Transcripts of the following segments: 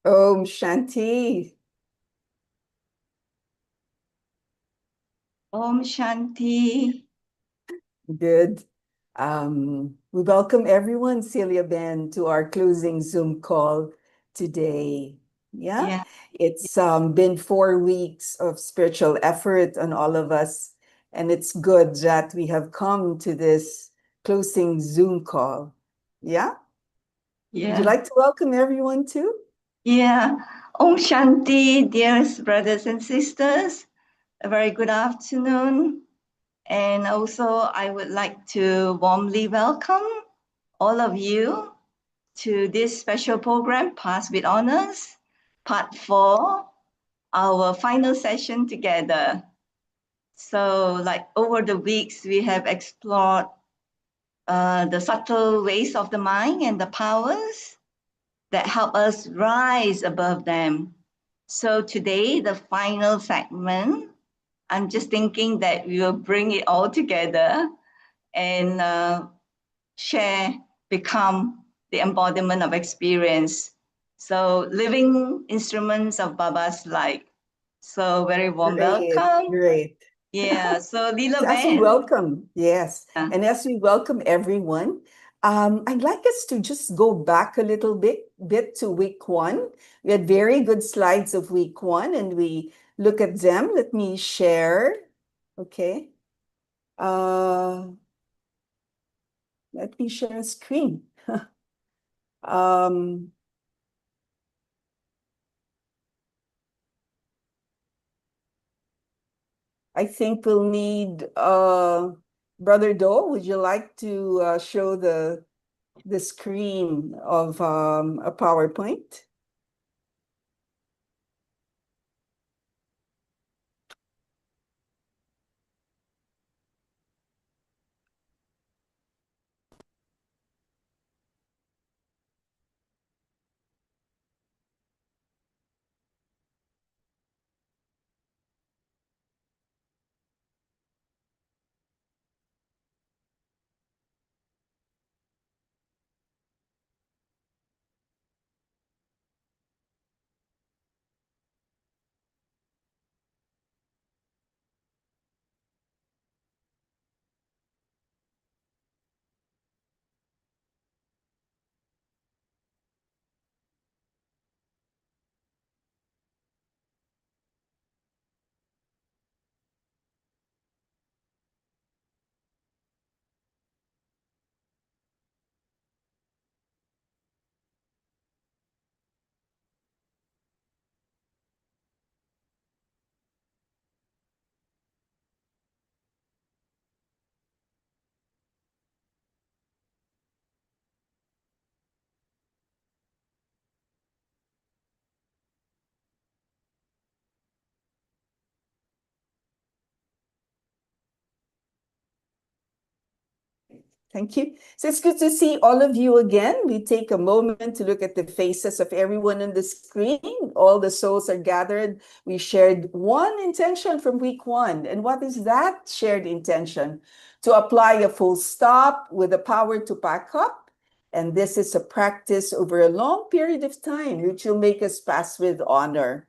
Om Shanti. Om Shanti. Good. We welcome everyone, Celia Ben, to our closing Zoom call today. Yeah, Yeah, it's been 4 weeks of spiritual effort on all of us, and it's good that we have come to this closing Zoom call. Yeah, would you yeah, like to welcome everyone too? yeah. Om Shanti, dearest brothers and sisters. A very good afternoon. And also, I would like to warmly welcome all of you to this special program, Pass with Honors, Part 4, our final session together. So, like over the weeks, we have explored the subtle ways of the mind and the powers that help us rise above them. So today, the final segment, I'm just thinking that we will bring it all together and share, become the embodiment of experience. So living instruments of Baba's light. So very warm Great, welcome. great. Yeah, so Lila So as we Ben. welcome, yes, Yeah, and as we welcome everyone, I'd like us to just go back a little bit to week one. We had very good slides of week one, and we look at them. Let me share. Okay. Uh, Let me share a screen. Um, I think we'll need Brother Do. Would you like to show the screen of a PowerPoint? Thank you. So it's good to see all of you again. We take a moment to look at the faces of everyone on the screen. All the souls are gathered. We shared one intention from week one. And what is that shared intention? To apply a full stop with the power to pack up. And this is a practice over a long period of time, which will make us pass with honor.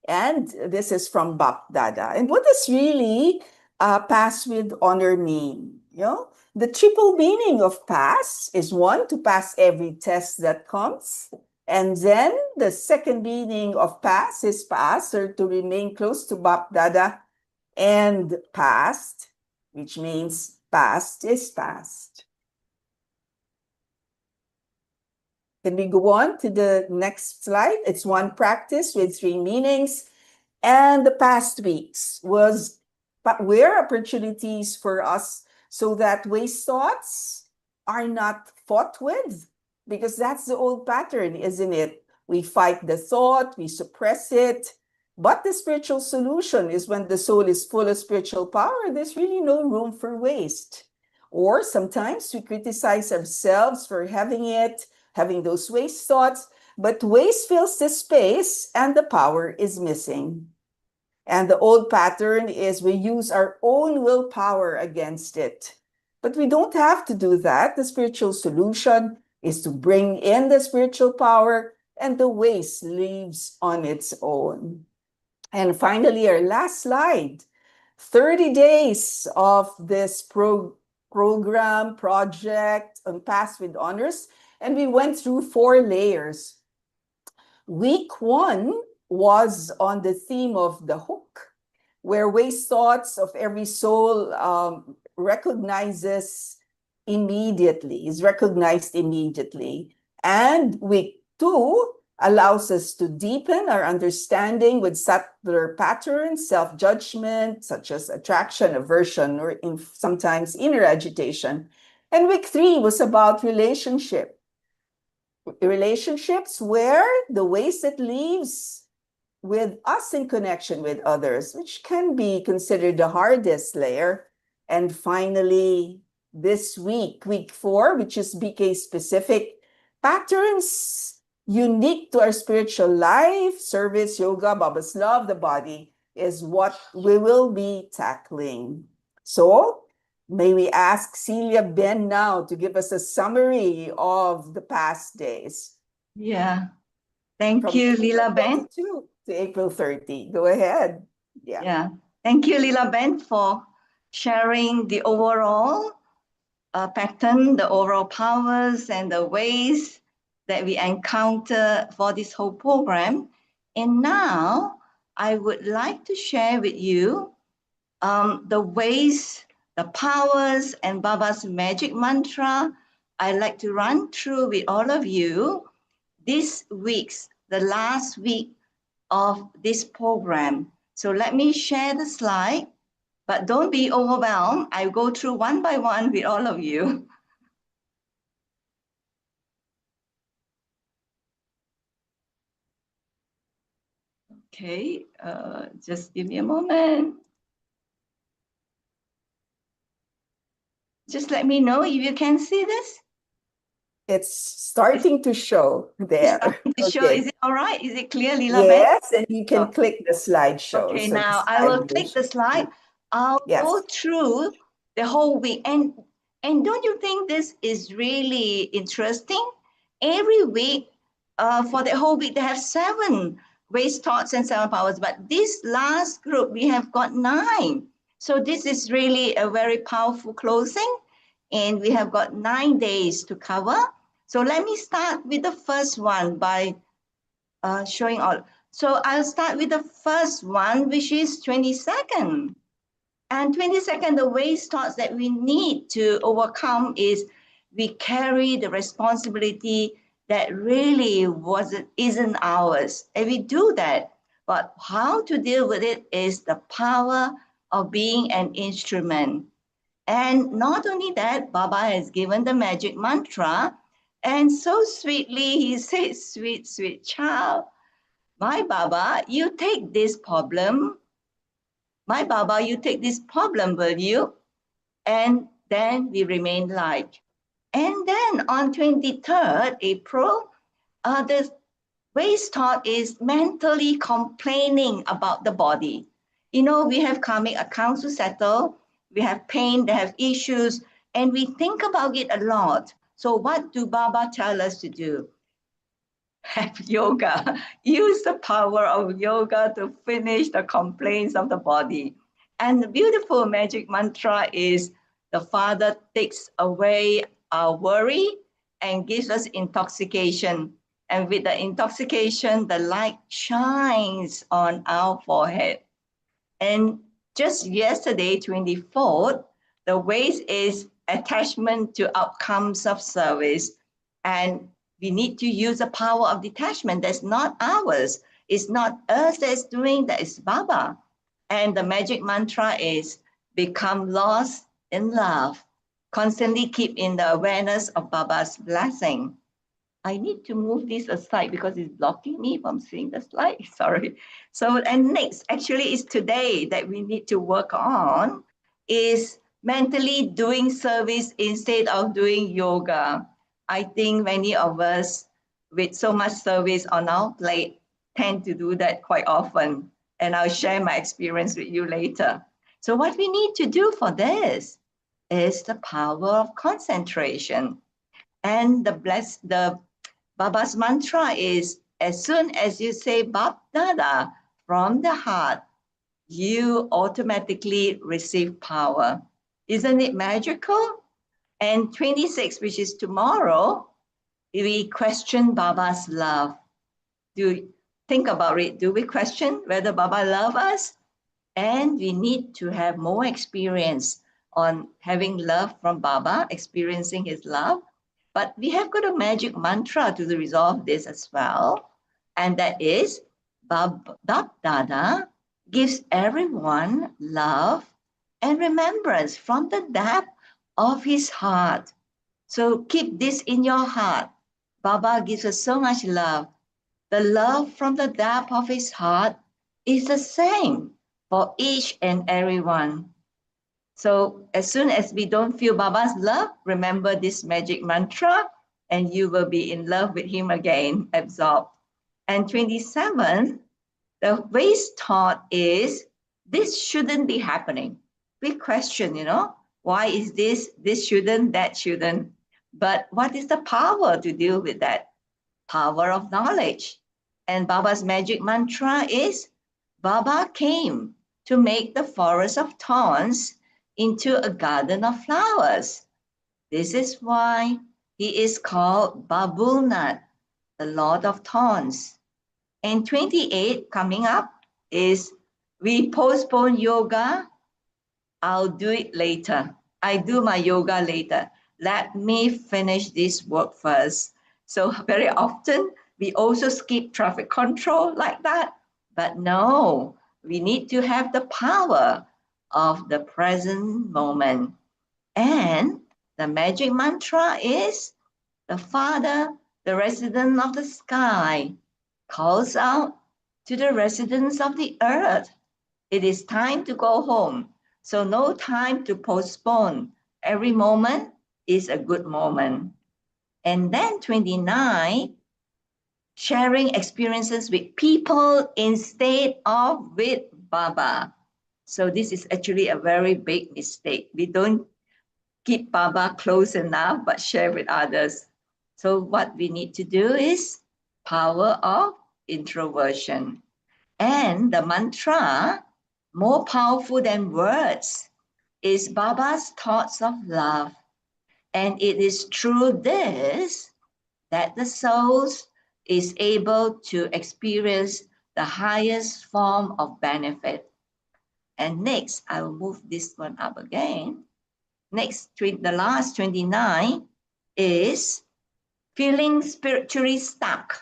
And this is from Bap Dada. And what does really pass with honor mean? The triple meaning of pass is one, to pass every test that comes. And then the second meaning of pass is pass, or to remain close to Bap Dada, and past, which means past is past. Can we go on to the next slide? It's one practice with three meanings. And the past weeks were opportunities for us so that waste thoughts are not fought with, because that's the old pattern, isn't it? We fight the thought, we suppress it. But the spiritual solution is when the soul is full of spiritual power, there's really no room for waste. Or sometimes we criticize ourselves for having those waste thoughts, but waste fills the space and the power is missing. And the old pattern is we use our own willpower against it. But we don't have to do that. The spiritual solution is to bring in the spiritual power and the waste leaves on its own. And finally, our last slide, 30 days of this program, project, Pass with Honors, and we went through 4 layers. Week 1 was on the theme of the hook, where waste thoughts of every soul is recognized immediately. And week 2 allows us to deepen our understanding with subtler patterns, self-judgment, such as attraction, aversion, or sometimes inner agitation. And week 3 was about relationships where the waste that leaves with us in connection with others, which can be considered the hardest layer. And finally, this week 4, which is BK specific, patterns unique to our spiritual life, service, yoga, Baba's love, the body, is what we will be tackling. So, may we ask Celia Ben now to give us a summary of the past days. Yeah. Thank you, Lila Ben. To April 30. Go ahead. Yeah. Thank you, Lila Ben, for sharing the overall pattern, the overall powers and the ways that we encounter for this whole program. And now I would like to share with you the ways, the powers, and Baba's magic mantra. I'd like to run through with all of you this week's, the last week of this program. So let me share the slide, but don't be overwhelmed. I'll go through one by one with all of you. Okay, just give me a moment. Just let me know if you can see this. It's starting to show there. Show. Is it all right? Is it clear, Lila? Yes, and you can click the slideshow. Okay, so now I will click the slide. I'll go through the whole week. And don't you think this is really interesting? Every week, for the whole week, they have 7 waste thoughts and 7 powers. But this last group, we have got 9. So this is really a very powerful closing. And we have got 9 days to cover. So let me start with the first one by showing all. So I'll start with the first one, which is 22nd. And 22nd, the waste thoughts that we need to overcome is we carry the responsibility that really isn't ours. And we do that. But how to deal with it is the power of being an instrument. And not only that, Baba has given the magic mantra. And so sweetly, he says, sweet, sweet child, my Baba, you take this problem. My Baba, you take this problem, will you? And then we remain light. And then on 23rd April, the waste thought is mentally complaining about the body. You know, we have karmic accounts to settle. We have pain, they have issues, and we think about it a lot. So what do Baba tell us to do? Have yoga. Use the power of yoga to finish the complaints of the body. And the beautiful magic mantra is the Father takes away our worry and gives us intoxication. And with the intoxication, the light shines on our forehead. And just yesterday, 24th, the waste is attachment to outcomes of service. And we need to use the power of detachment. That's not ours. It's not us that's doing that, it's Baba. And the magic mantra is become lost in love. Constantly keep in the awareness of Baba's blessing. I need to move this aside because it's blocking me from seeing the slide. Sorry. So, and next, actually, is today that we need to work on is mentally doing service instead of doing yoga. I think many of us with so much service on our plate tend to do that quite often. And I'll share my experience with you later. So what we need to do for this is the power of concentration. And the Baba's mantra is as soon as you say Bap Dada from the heart, you automatically receive power. Isn't it magical? And 26, which is tomorrow, we question Baba's love. Think about it. Do we question whether Baba loves us? And we need to have more experience on having love from Baba, experiencing his love. But we have got a magic mantra to resolve this as well. And that is, Bap Dada gives everyone love and remembrance from the depth of his heart. So keep this in your heart. Baba gives us so much love. The love from the depth of his heart is the same for each and everyone. So as soon as we don't feel Baba's love, remember this magic mantra and you will be in love with him again, absorbed. And 27, the waste thought is, this shouldn't be happening. We question, why is this shouldn't, that shouldn't. But what is the power to deal with that? Power of knowledge. And Baba's magic mantra is, Baba came to make the forest of thorns into a garden of flowers. This is why he is called Babulnath, the Lord of Thorns. And 28 coming up is, we postpone yoga. I'll do it later. I do my yoga later. Let me finish this work first. So very often, we also skip traffic control like that. But no, we need to have the power of the present moment. And the magic mantra is, the Father, the resident of the sky, calls out to the residents of the earth. It is time to go home. So no time to postpone. Every moment is a good moment. And then 29, sharing experiences with people instead of with Baba. So this is actually a very big mistake. We don't keep Baba close enough, but share with others. So what we need to do is power of introversion. And the mantra, more powerful than words, is Baba's thoughts of love. And it is through this that the soul is able to experience the highest form of benefit. And next, I will move this one up again. Next, the last 29 is feeling spiritually stuck.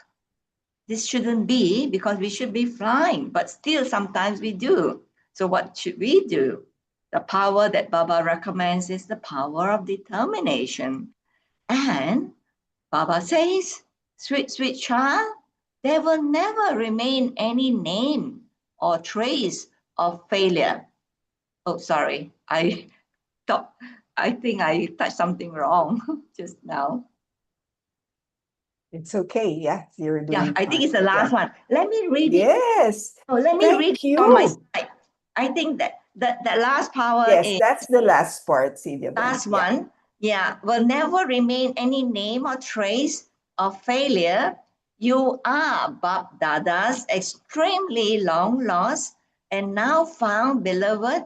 This shouldn't be, because we should be flying, but still sometimes we do. So what should we do? The power that Baba recommends is the power of determination. And Baba says, sweet, sweet child, there will never remain any name or trace of failure. Oh, sorry, I think I touched something wrong just now. It's okay. Yeah, you're doing Yeah, I think fine. it's the last one. Let me read it. Yes. Oh, let me Thank read you. it on my side. I think that the last power Yes, is that's the last part, Celia. last Yeah. one. Yeah, will never remain any name or trace of failure. You are Bap Dada's extremely long lost and now found beloved,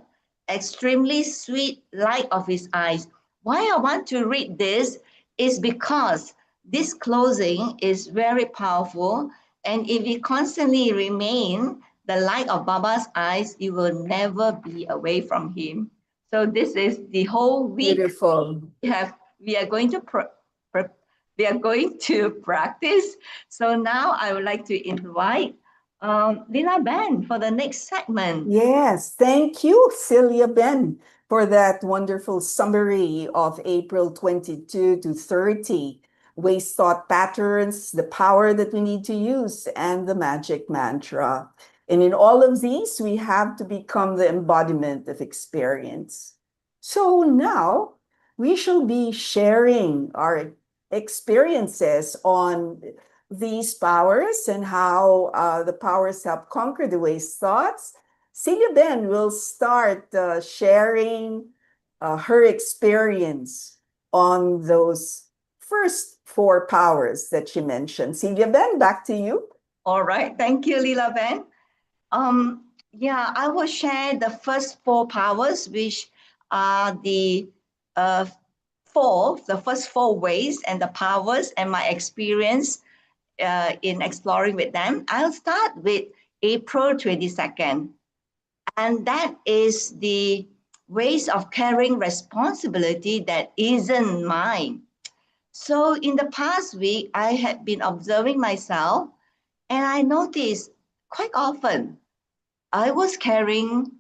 extremely sweet light of his eyes. Why I want to read this is because this closing is very powerful. And if we constantly remain the light of Baba's eyes, you will never be away from him. So this is the whole week. Beautiful. We are going to practice. So now I would like to invite Lila Ben for the next segment. Yes, thank you, Celia Ben, for that wonderful summary of April 22 to 30. Waste thought patterns, the power that we need to use, and the magic mantra. And in all of these, we have to become the embodiment of experience. So now we shall be sharing our experiences on these powers and how the powers help conquer the waste thoughts. Celia Ben will start sharing her experience on those first four powers that she mentioned. Celia Ben, back to you. All right. Thank you, Leela Ben. Yeah, I will share the first four powers, which are uh, the first four ways and the powers and my experience in exploring with them. I'll start with April 22nd, and that is the ways of carrying responsibility that isn't mine. So in the past week, I had been observing myself, and I noticed quite often I was carrying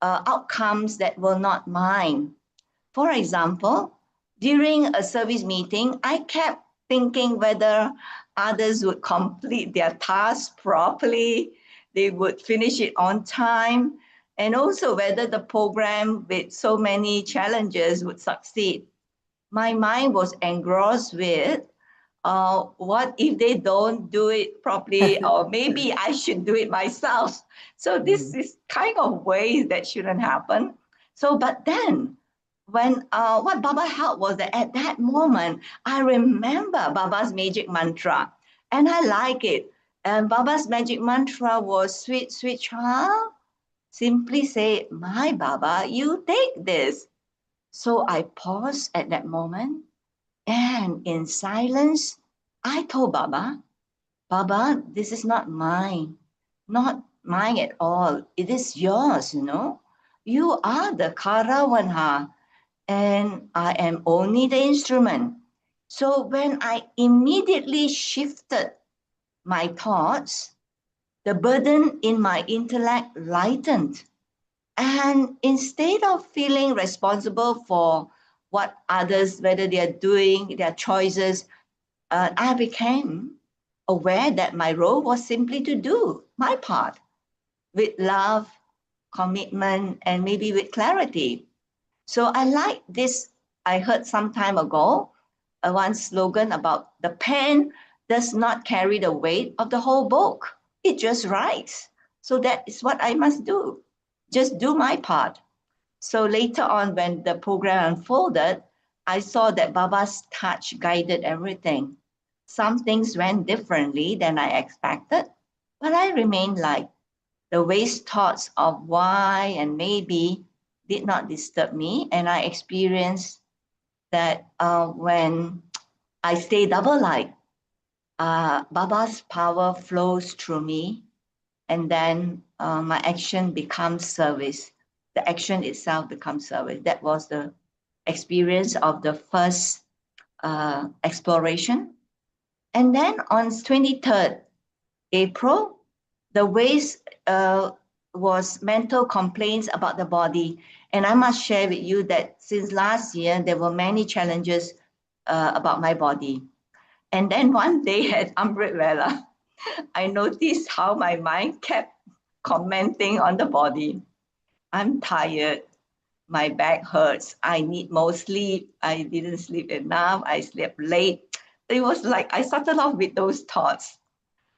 outcomes that were not mine. For example, during a service meeting, I kept thinking whether others would complete their task properly, they would finish it on time, and also whether the program with so many challenges would succeed. My mind was engrossed with what if they don't do it properly, or maybe I should do it myself. So this is kind of ways that shouldn't happen. So, but then when what Baba helped was that at that moment, I remember Baba's magic mantra, and I like it. And Baba's magic mantra was, sweet, sweet child, simply say, my Baba, you take this. So I paused at that moment, and in silence, I told Baba, Baba, this is not mine, not mine at all. It is yours, you know. You are the Karawanha, and I am only the instrument. So when I immediately shifted my thoughts, the burden in my intellect lightened. And instead of feeling responsible for what others, whether they are doing, their choices, I became aware that my role was simply to do my part with love, commitment, and maybe with clarity. So I like this. I heard some time ago one slogan about the pen does not carry the weight of the whole book. It just writes. So that is what I must do. Just do my part. So later on, when the program unfolded, I saw that Baba's touch guided everything. Some things went differently than I expected, but I remained light. The waste thoughts of why and maybe did not disturb me, and I experienced that when I stay double light, Baba's power flows through me, and then my action becomes service. The action itself becomes service. That was the experience of the first exploration. And then on 23rd April, the waste was mental complaints about the body. And I must share with you that since last year, there were many challenges about my body. And then one day at Amrit Vela, I noticed how my mind kept commenting on the body. I'm tired. My back hurts. I need more sleep. I didn't sleep enough. I slept late. It was like I started off with those thoughts.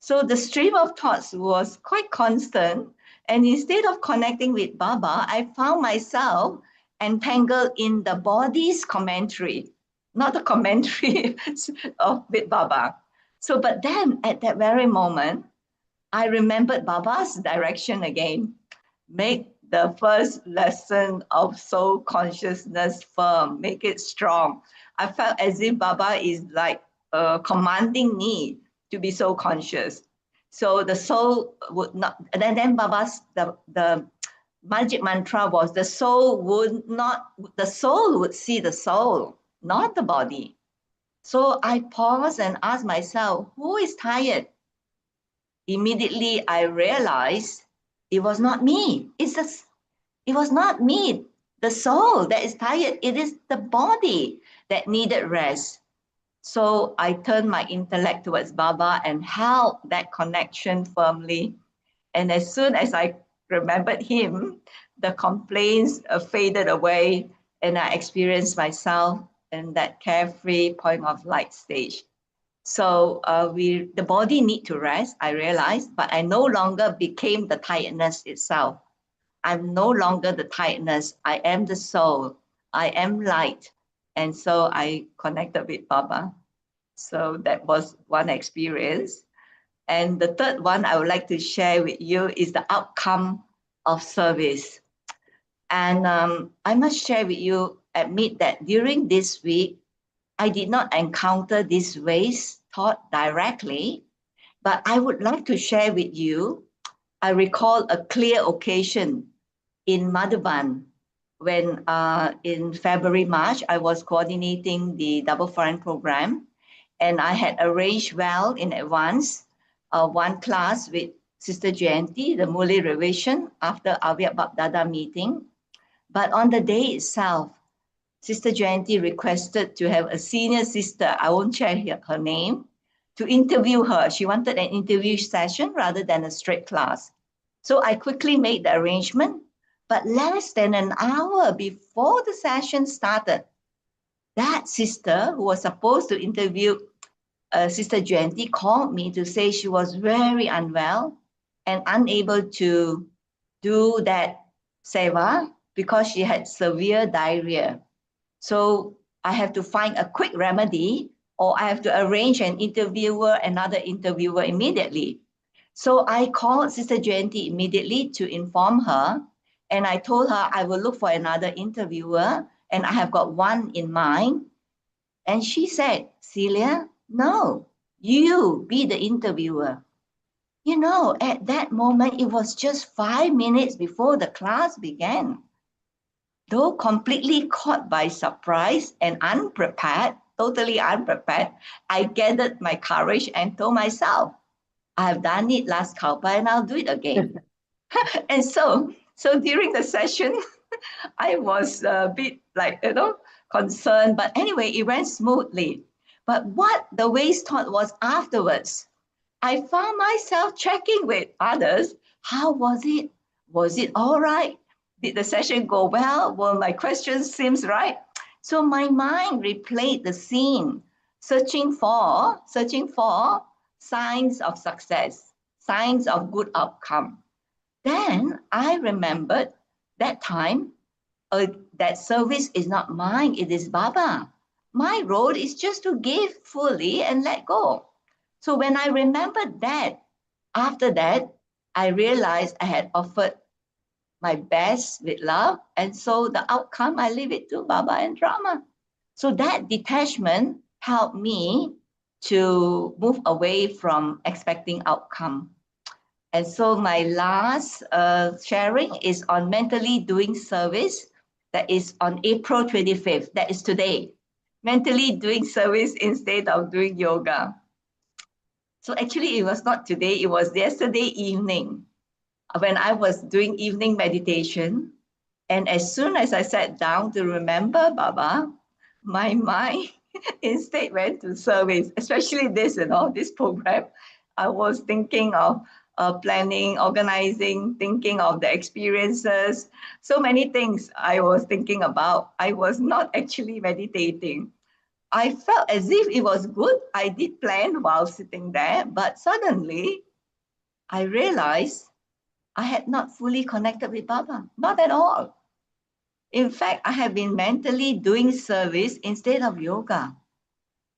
So the stream of thoughts was quite constant. And instead of connecting with Baba, I found myself entangled in the body's commentary, not the commentary of with Baba. So, but then at that very moment, I remembered Baba's direction again. Make the first lesson of soul consciousness firm, make it strong. I felt as if Baba is like commanding me to be so conscious. So the soul would not, and then Baba's, the magic mantra was the soul would see the soul, not the body. So I paused and asked myself, who is tired? Immediately I realized it was not me. It was not me, the soul that is tired. It is the body that needed rest. So I turned my intellect towards Baba and held that connection firmly. And as soon as I remembered him, the complaints faded away, and I experienced myself in that carefree point of light stage. So the body need to rest, I realized, but I no longer became the tiredness itself. I'm no longer the tiredness. I am the soul. I am light. And so I connected with Baba. So that was one experience. And the third one I would like to share with you is the outcome of service. And I must share with you, admit that during this week, I did not encounter this ways taught directly, but I would like to share with you. I recall a clear occasion in Madhuban when in February, March, I was coordinating the Double Foreign program, and I had arranged well in advance one class with Sister Jayanti, the Murli revision after Avyat Bapdada meeting. But on the day itself, Sister Jayanti requested to have a senior sister, I won't share her name, to interview her. She wanted an interview session rather than a straight class. So I quickly made the arrangement, but less than an hour before the session started, that sister who was supposed to interview Sister Jayanti called me to say she was very unwell and unable to do that seva because she had severe diarrhea. So I have to find a quick remedy, or I have to arrange another interviewer immediately. So I called Sister Jayanti immediately to inform her, and I told her I will look for another interviewer, and I have got one in mind. And she said, Celia, no, you be the interviewer. You know, at that moment, it was just 5 minutes before the class began. Though completely caught by surprise and unprepared, totally unprepared, I gathered my courage and told myself, I have done it last Kalpa and I'll do it again. And so during the session, I was a bit concerned, but anyway, it went smoothly. But what the ways taught was afterwards, I found myself checking with others. How was it? Was it all right? Did the session go well? Were my questions seems right? So my mind replayed the scene, searching for signs of success, signs of good outcome. Then I remembered that time, that service is not mine, it is Baba. My role is just to give fully and let go. So when I remembered that, after that, I realized I had offered my best with love. And so the outcome, I leave it to Baba and Drama. So that detachment helped me to move away from expecting outcome. And so my last sharing is on mentally doing service. That is on April 25th. That is today. Mentally doing service instead of doing yoga. So actually, it was not today. It was yesterday evening when I was doing evening meditation. And as soon as I sat down to remember Baba, my mind instead went to service, especially this program. I was thinking of planning, organizing, thinking of the experiences, so many things I was thinking about. I was not actually meditating. I felt as if it was good. I did plan while sitting there, but suddenly I realized I had not fully connected with Baba, not at all. In fact, I have been mentally doing service instead of yoga.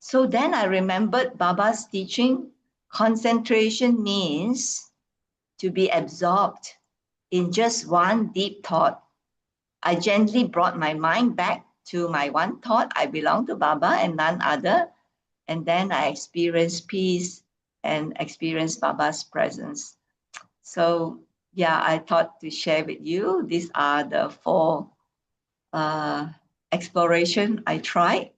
So then I remembered Baba's teaching. Concentration means to be absorbed in just one deep thought. I gently brought my mind back to my one thought. I belong to Baba and none other. And then I experienced peace and experienced Baba's presence. So yeah, I thought to share with you. These are the 4 exploration I tried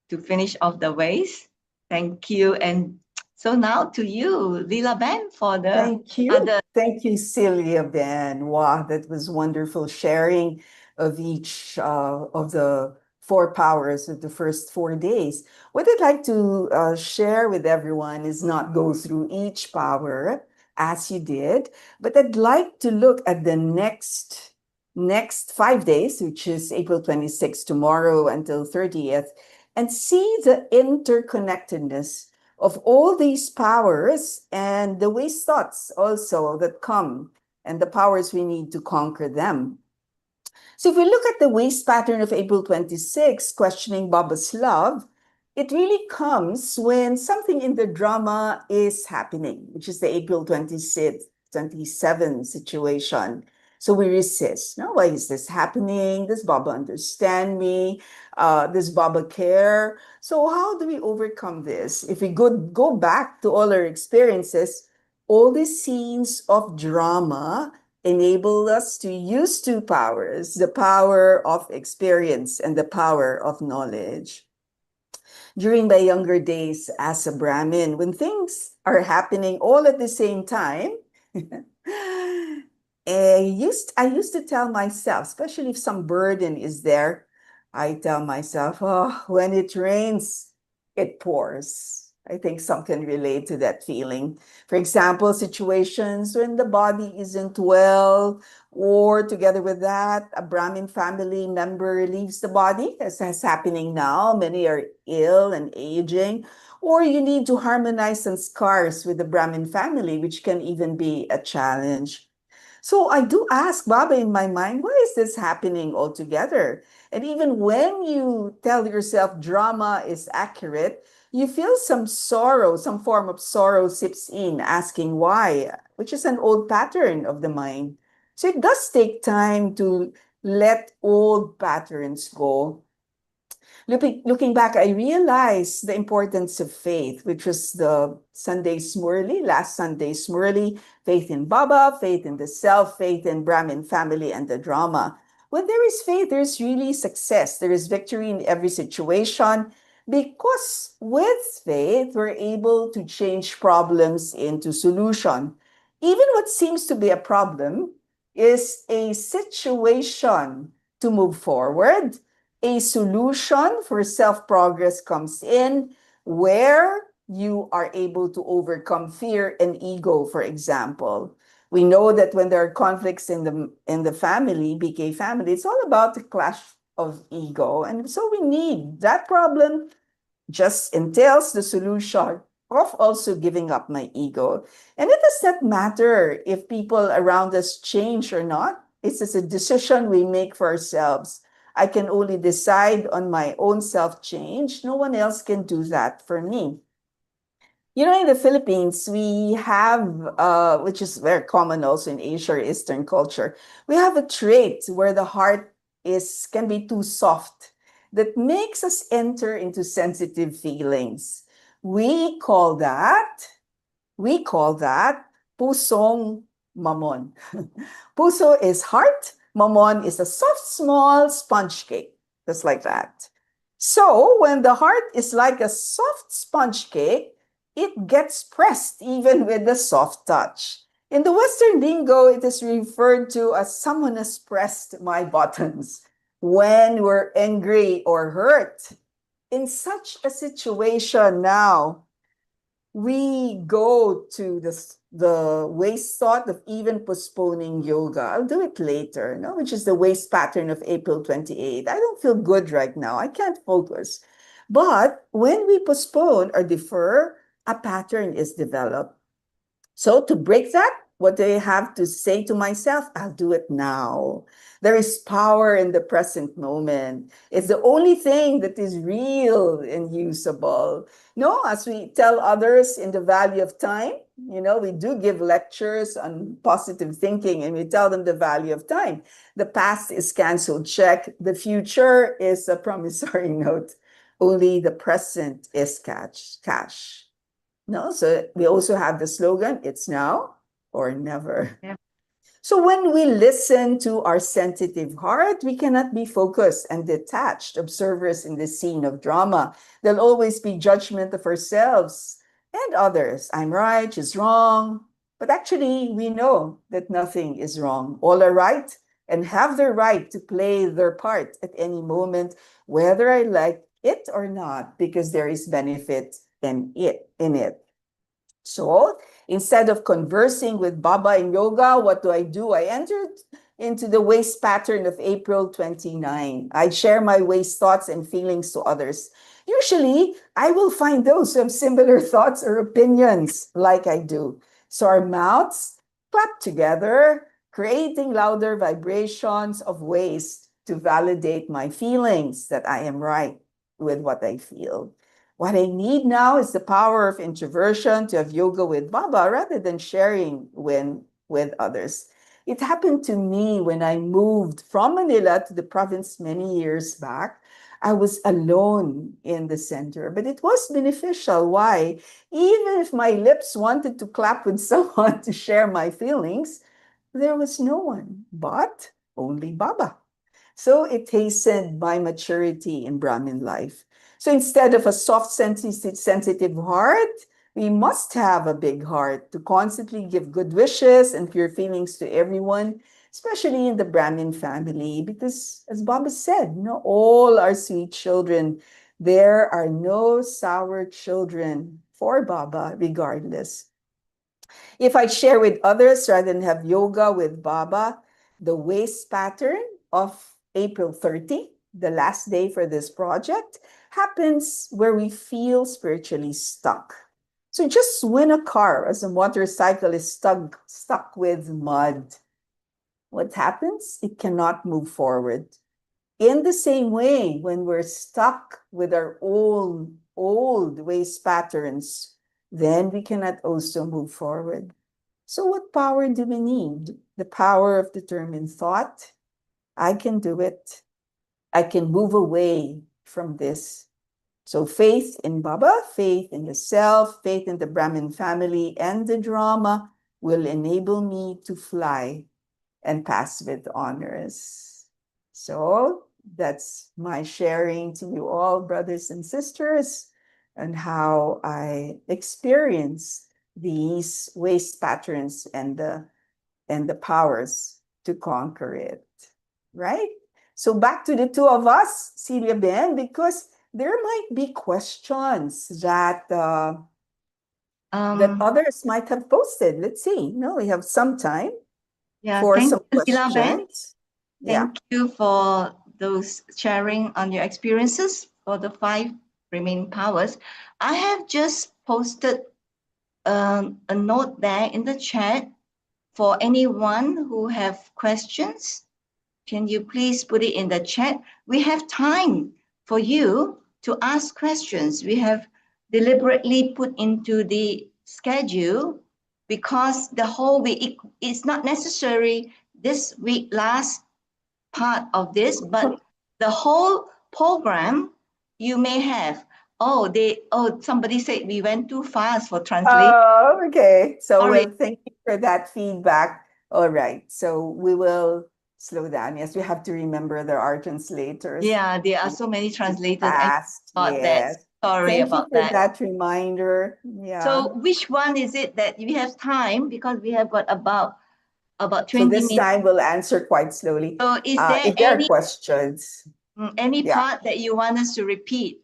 to finish off the ways. Thank you. And so now to you, Leela Ben, for the Thank you. other. Thank you, Celia Ben. Wow, that was wonderful sharing of each of the 4 powers of the first 4 days. What I'd like to share with everyone is not go through each power as you did, but I'd like to look at the next 5 days, which is April 26th, tomorrow until 30th, and see the interconnectedness of all these powers and the waste thoughts also that come and the powers we need to conquer them. So if we look at the waste pattern of April 26, questioning Baba's love, it really comes when something in the drama is happening, which is the April 26th, 27 situation. So we resist. No, why is this happening? Does Baba understand me? Does Baba care? So how do we overcome this? If we go back to all our experiences, all the scenes of drama enable us to use two powers, the power of experience and the power of knowledge. During my younger days as a Brahmin, when things are happening all at the same time, I used to tell myself, especially if some burden is there, I tell myself, oh, when it rains, it pours. I think some can relate to that feeling. For example, situations when the body isn't well, or together with that, a Brahmin family member leaves the body, as is happening now. Many are ill and aging, or you need to harmonize some scars with the Brahmin family, which can even be a challenge. So I do ask Baba in my mind, why is this happening altogether? And even when you tell yourself drama is accurate, you feel some sorrow, some form of sorrow seeps in, asking why, which is an old pattern of the mind. So it does take time to let old patterns go. Looking back, I realized the importance of faith, which was the Sunday Smurli, last Sunday Smurli, faith in Baba, faith in the self, faith in Brahmin family and the drama. When there is faith, there's really success. There is victory in every situation because with faith, we're able to change problems into solution. Even what seems to be a problem is a situation to move forward. A solution for self-progress comes in where you are able to overcome fear and ego, for example. We know that when there are conflicts in the family, BK family, it's all about the clash of ego. And so we need that problem just entails the solution of also giving up my ego. And it does not matter if people around us change or not. It's just a decision we make for ourselves. I can only decide on my own self-change. No one else can do that for me. You know, in the Philippines, we have, which is very common also in Asia or Eastern culture, we have a trait where the heart can be too soft that makes us enter into sensitive feelings. We call that pusong mamon. Puso is heart, mamon is a soft, small sponge cake, just like that. So when the heart is like a soft sponge cake, it gets pressed even with the soft touch. In the Western lingo, it is referred to as someone has pressed my buttons when we're angry or hurt. In such a situation now, we go to the waste thought of even postponing yoga. I'll do it later, no? Which is the waste pattern of April 28. I don't feel good right now. I can't focus. But when we postpone or defer, a pattern is developed. So to break that, what do I have to say to myself? I'll do it now. There is power in the present moment. It's the only thing that is real and usable. No, as we tell others in the value of time, we do give lectures on positive thinking and we tell them the value of time. The past is canceled check. The future is a promissory note. Only the present is cash. No, so we also have the slogan, it's now or never. Yeah. So when we listen to our sensitive heart, we cannot be focused and detached observers in the scene of drama. There'll always be judgment of ourselves and others. I'm right, she's wrong. But actually, we know that nothing is wrong. All are right and have the right to play their part at any moment, whether I like it or not, because there is benefit in it. So instead of conversing with Baba in yoga, what do? I entered into the waste pattern of April 29. I share my waste thoughts and feelings to others. Usually, I will find those who have similar thoughts or opinions like I do. So our mouths clap together, creating louder vibrations of waste to validate my feelings that I am right with what I feel. What I need now is the power of introversion to have yoga with Baba rather than sharing with others. It happened to me when I moved from Manila to the province many years back. I was alone in the center, but it was beneficial. Why? Even if my lips wanted to clap with someone to share my feelings, there was no one but only Baba. So it hastened my maturity in Brahmin life. So instead of a soft, sensitive heart, we must have a big heart to constantly give good wishes and pure feelings to everyone, especially in the Brahmin family, because as Baba said, all are sweet children. There are no sour children for Baba, regardless. If I share with others rather than have yoga with Baba, the waist pattern of April 30, the last day for this project, happens where we feel spiritually stuck. So just when a car as a motorcycle is stuck with mud, what happens? It cannot move forward. In the same way, when we're stuck with our old waist patterns, then we cannot also move forward. So what power do we need? The power of determined thought. I can do it. I can move away from this. So faith in Baba, faith in the self, faith in the Brahmin family and the drama will enable me to fly and pass with honors. So that's my sharing to you all, brothers and sisters, and how I experience these waste patterns and the powers to conquer it. Right? So back to the two of us, Celia Ben, because there might be questions that that others might have posted. Let's see. No, we have some time for thank some you, Sheila Ben. questions. Thank you for those sharing on your experiences for the 5 remaining powers. I have just posted a note there in the chat for anyone who have questions. Can you please put it in the chat? We have time for you to ask questions. We have deliberately put into the schedule because the whole week, it's not necessary this week, last part of this, but the whole program you may have. Somebody said we went too fast for translation. Oh, okay. So Sorry. well, thank you for that feedback. All right. So we will slow down. Yes, we have to remember there are translators. Yeah, there are so many translators. Fast, yes. Sorry Thank about you for that. that reminder. Yeah. So which one is it that we have time, because we have got about 20 So this minutes. time we'll answer quite slowly. So is there if there are questions, any Yeah. part that you want us to repeat?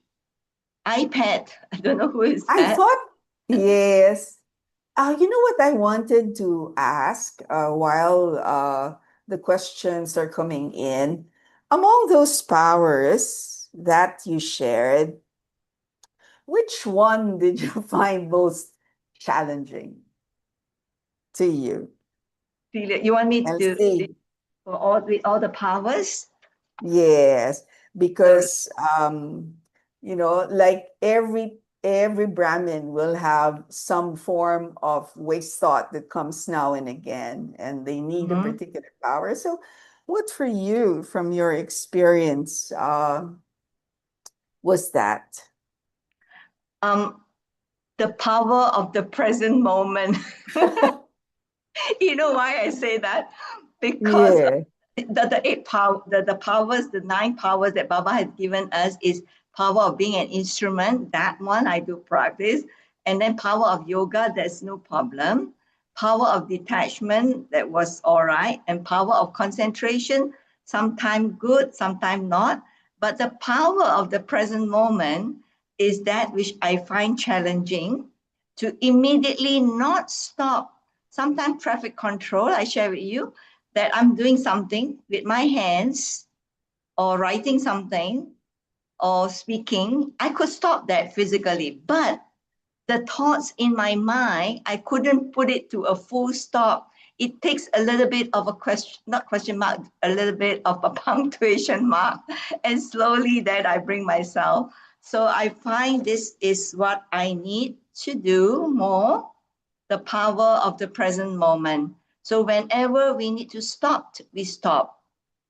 iPad. I don't know who is I that. thought, yes. You know what I wanted to ask while the questions are coming in? Among those powers that you shared, which one did you find most challenging to you? You want me And to see, for all the powers? yes, because like every Brahmin will have some form of waste thought that comes now and again, and they need a particular power. So, what for you, from your experience, was that? The power of the present moment. You know why I say that? Because Yeah. the powers, the 9 powers that Baba has given us is power of being an instrument. That one I do practice. And then power of yoga, that's no problem. Power of detachment, that was all right. And power of concentration, sometimes good, sometimes not. But the power of the present moment is that which I find challenging, to immediately not stop. Sometimes traffic control, I share with you, that I'm doing something with my hands or writing something or speaking. I could stop that physically, but the thoughts in my mind, I couldn't put it to a full stop. It takes a little bit of a not question mark, a little bit of a punctuation mark. And slowly that I bring myself. So I find this is what I need to do more, the power of the present moment. So whenever we need to stop, we stop.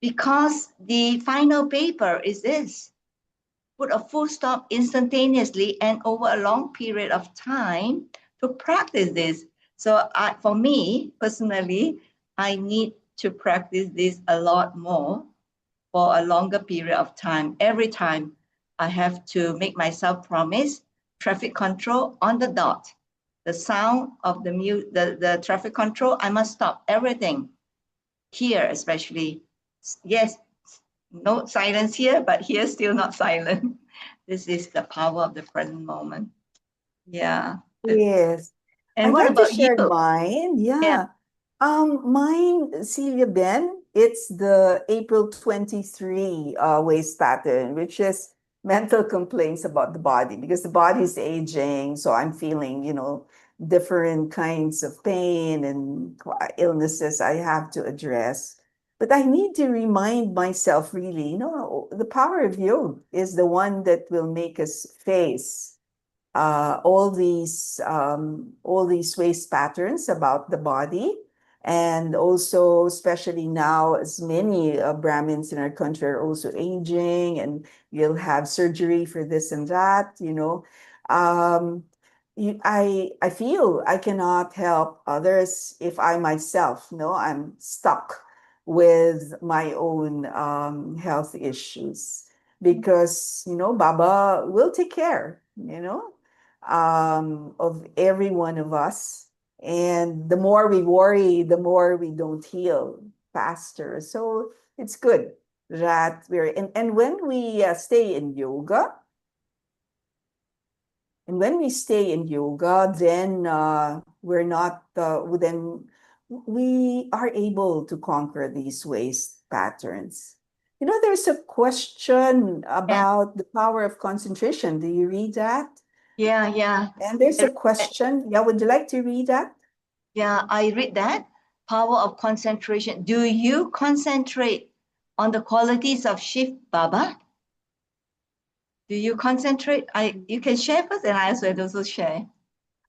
Because the final paper is this: put a full stop instantaneously and over a long period of time to practice this. So for me personally, I need to practice this a lot more for a longer period of time. Every time I have to make myself promise traffic control on the dot. The sound of the traffic control, I must stop everything. Here especially, yes, no silence here, but here still not silent. This is the power of the present moment. Yeah. Yes. And I'd what like to about you? share mine. Yeah. Yeah. Mine, Celia Ben, it's the April 23 waist pattern, which is mental complaints about the body because the body is aging. So I'm feeling, different kinds of pain and illnesses I have to address. But I need to remind myself really, the power of yoga is the one that will make us face all these waste patterns about the body, and also especially now as many Brahmins in our country are also aging and you'll have surgery for this and that, um, I feel I cannot help others if I myself, I'm stuck with my own health issues, because Baba will take care, of every one of us. And the more we worry, the more we don't heal faster. So it's good that and when we stay in yoga, then we're not, then we are able to conquer these waste patterns. There's a question about the power of concentration. Do you read that? Yeah. And there's a question. Yeah, would you like to read that? Yeah, I read that. Power of concentration. Do you concentrate on the qualities of Shiv Baba? Do you concentrate? You can share first and I also share.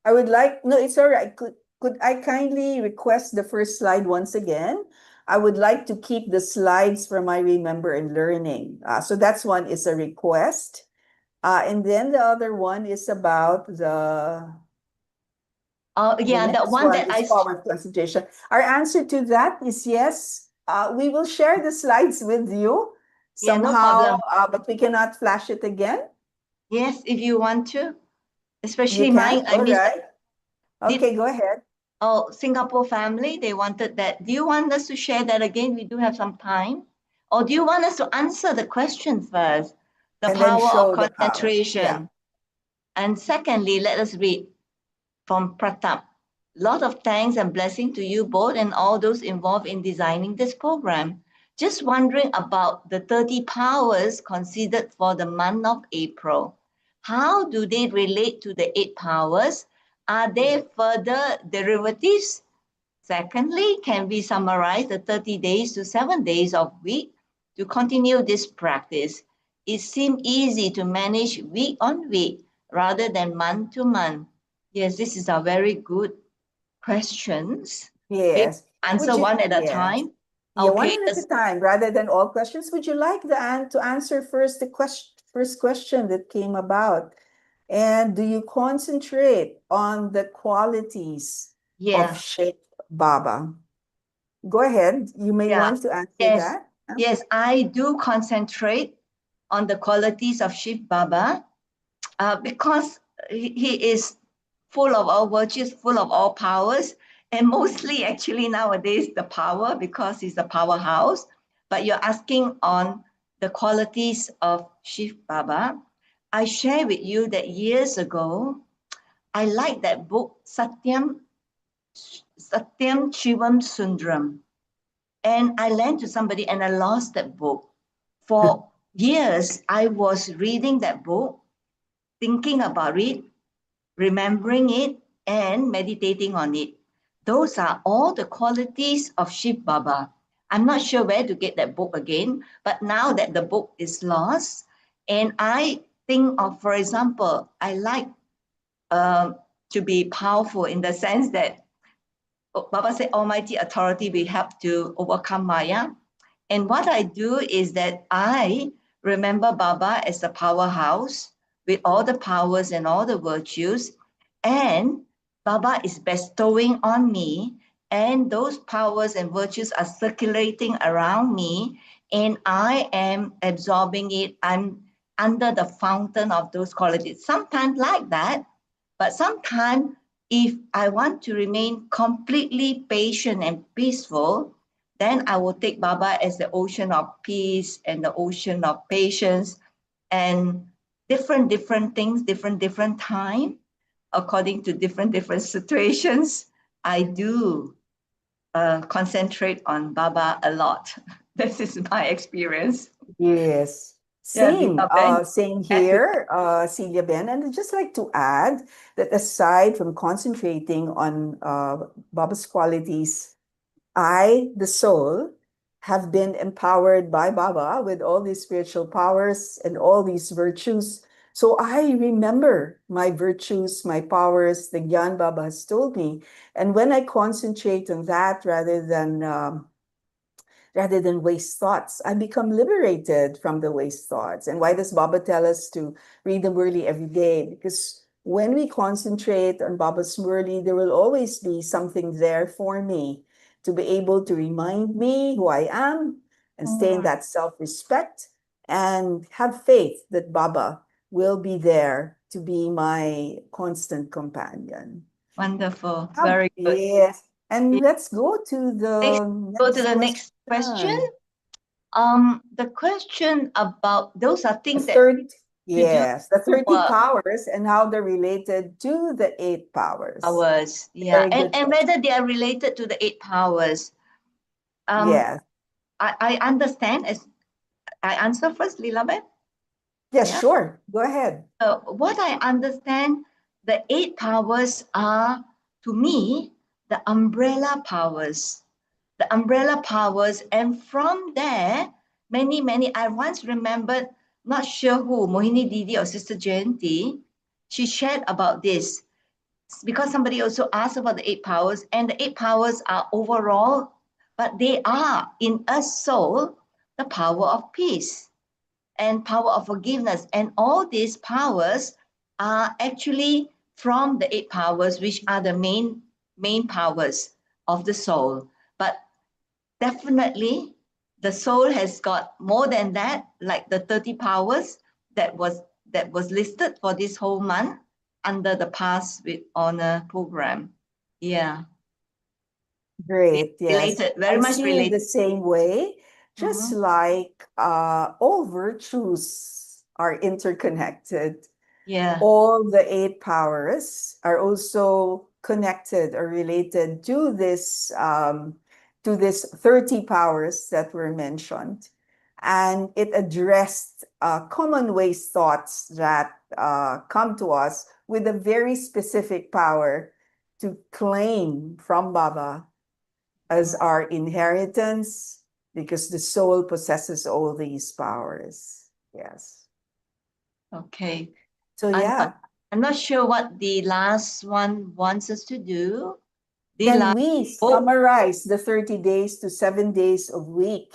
I would like, no, it's all right. Could I kindly request the first slide once again? I would like to keep the slides for my remember and learning. So that's one is a request. And then the other one is about the Yeah, the next one one that is power of concentration. Our answer to that is yes. We will share the slides with you Yeah, no somehow, problem. but we cannot flash it again. Yes, if you want to, You especially can? mine. I All mean, right. Okay, go ahead. Singapore family, they wanted that. Do you want us to share that again? We do have some time. Or do you want us to answer the question first? The And then power of show the power. Yeah. concentration. And secondly, let us read from Pratap. Lot of thanks and blessing to you both and all those involved in designing this program. Just wondering about the 30 powers considered for the month of April. How do they relate to the 8 powers? Are there further derivatives? Secondly, can we summarize the 30 days to 7 days of week to continue this practice? It seems easy to manage week on week rather than month to month. Yes, this is a very good questions. Maybe Yes. answer one at a Yes. time. Yeah, one Okay, at a time rather than all questions. Would you like to answer first the first question that came about? And do you concentrate on the qualities of yeah, Sheikh Baba? Go ahead. You may yeah, want to answer yes, that. yes, I do concentrate on the qualities of Shiv Baba because he is full of all virtues, full of all powers, and mostly actually nowadays the power because he's a powerhouse. But you're asking on the qualities of Shiv Baba. I share with you that years ago, I liked that book, Satyam Shivam Sundaram. And I lent to somebody and I lost that book. For years, I was reading that book, thinking about it, remembering it, and meditating on it. Those are all the qualities of Shiv Baba. I'm not sure where to get that book again, but now that the book is lost, and I think of, for example, I like to be powerful in the sense that Baba said, Almighty authority will help to overcome Maya. And what I do is that I remember Baba as a powerhouse with all the powers and all the virtues. And Baba is bestowing on me, and those powers and virtues are circulating around me, and I am absorbing it. I'm under the fountain of those qualities. Sometimes like that, but sometimes if I want to remain completely patient and peaceful, then I will take Baba as the ocean of peace and the ocean of patience, and different things, different time, according to different situations. I do concentrate on Baba a lot. This is my experience. Yes. Yeah, Same, same add to here, Celia Ben. And I'd just like to add that aside from concentrating on Baba's qualities, I, the soul, have been empowered by Baba with all these spiritual powers and all these virtues. So I remember my virtues, my powers, the Gyan Baba has told me. And when I concentrate on that rather than waste thoughts, I become liberated from the waste thoughts. And why does Baba tell us to read the Murli every day? Because when we concentrate on Baba's Murli, there will always be something there for me to be able to remind me who I am and stay in that self-respect and have faith that Baba will be there to be my constant companion. Wonderful. Very good. Yes. And let's go to the Go to the next question. The question about those are things that yes, the 30 work. powers and how they're related to the 8 powers. Yeah, Very good and whether they are related to the 8 powers. Yes. I understand. As I answer first, Leelaben? Yes, Yeah. sure. Go ahead. What I understand, the 8 powers are, to me, the umbrella powers. The umbrella powers, and from there, many, I once remembered, not sure who, Mohini Didi or Sister Jayanti, she shared about this because somebody also asked about the 8 powers, and the 8 powers are overall, but they are in a soul, the power of peace and power of forgiveness. And all these powers are actually from the 8 powers, which are the main powers of the soul. But definitely, the soul has got more than that, like the 30 powers that was listed for this whole month under the Pass with Honor program. Yeah. Great. Yes. Related, very much see related. it the same way, just like all virtues are interconnected. Yeah. All the 8 powers are also connected or related to this 30 powers that were mentioned. And it addressed common waste thoughts that come to us with a very specific power to claim from Baba as our inheritance, because the soul possesses all these powers. Yes. Okay. So yeah. I'm not sure what the last one wants us to do. Can we summarize the 30 days to 7 days a week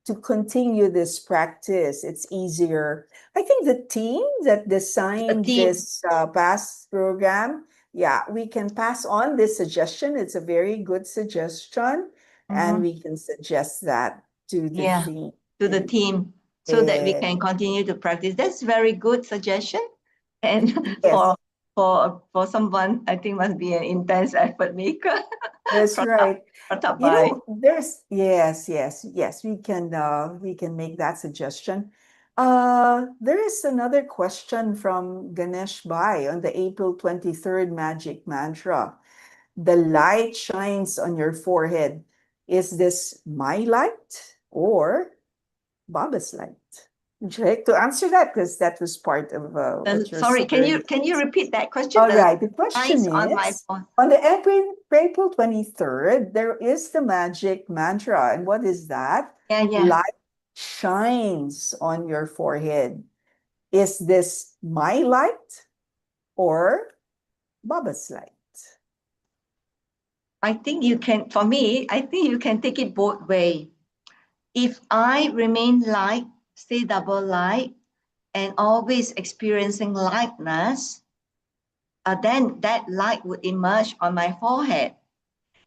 to continue this practice? It's easier. I think the team that designed this past program, yeah, we can pass on this suggestion. It's a very good suggestion, and we can suggest that to the team. To the team, so that we can continue to practice. That's very good suggestion. And for someone, I think must be an intense effort maker. That's right. You know, there's yes. We can make that suggestion. There is another question from Ganesh Bai on the April 23rd magic mantra. The light shines on your forehead. Is this my light or Baba's light? Would you like to answer that? Because that was part of sorry, can you repeat that question? All right. The question is, on the April 23rd, there is the magic mantra. And what is that? Light shines on your forehead. Is this my light or Baba's light? I think you can, for me, I think you can take it both way. If I remain light, stay double light, and always experiencing lightness, then that light would emerge on my forehead.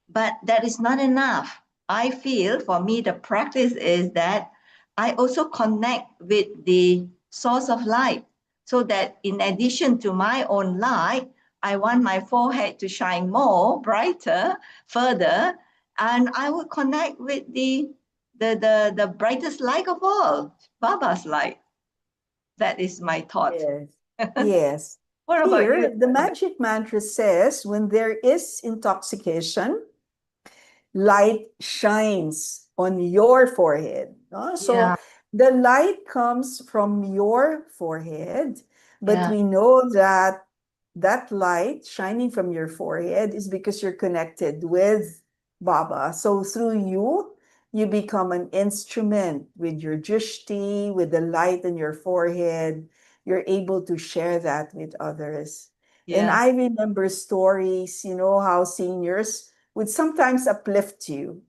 But that is not enough. I feel for me, the practice is that I also connect with the source of light, so that in addition to my own light, I want my forehead to shine more, brighter, further, and I would connect with the brightest light of all, Baba's light. That is my thought. Yes. Yes. What about Here, you? the magic mantra says when there is intoxication, light shines on your forehead. So Yeah, the light comes from your forehead, but yeah. we know that that light shining from your forehead is because you're connected with Baba. So through you, you become an instrument with your drishti, with the light in your forehead. You're able to share that with others. And Yeah. I remember stories, how seniors would sometimes uplift you.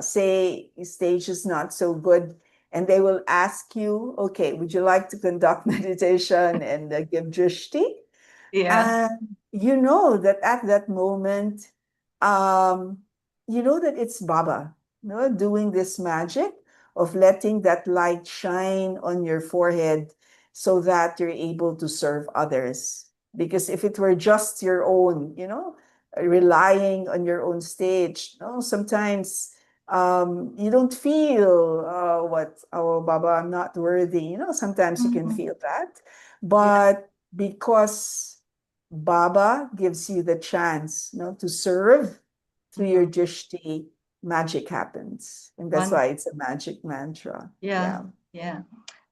Say stage is not so good, and they will ask you, okay, would you like to conduct meditation and give drishti? Yeah. And you know that at that moment, um, you know that it's Baba, doing this magic of letting that light shine on your forehead so that you're able to serve others. Because if it were just your own, relying on your own stage, sometimes you don't feel oh, Baba, I'm not worthy. Sometimes you can Mhm. feel that. Yeah. But because Baba gives you the chance, to serve through your Mhm. drishti, magic happens. And that's One. why it's a magic mantra. Yeah. Yeah. Yeah.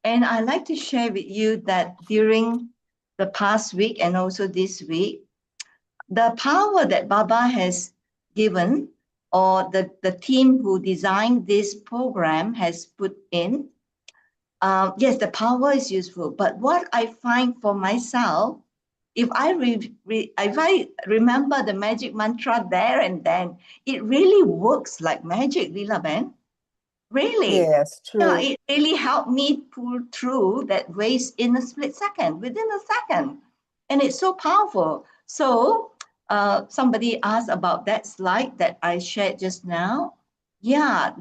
And I'd like to share with you that during the past week and also this week, the power that Baba has given, or the team who designed this program has put in, yes, the power is useful. But what I find for myself, if I remember the magic mantra there and then, it really works like magic, Lila Ben. Really. Yes, Yeah, true. it really helped me pull through that race in a split second, within a second. And it's so powerful. So somebody asked about that slide that I shared just now. Yeah,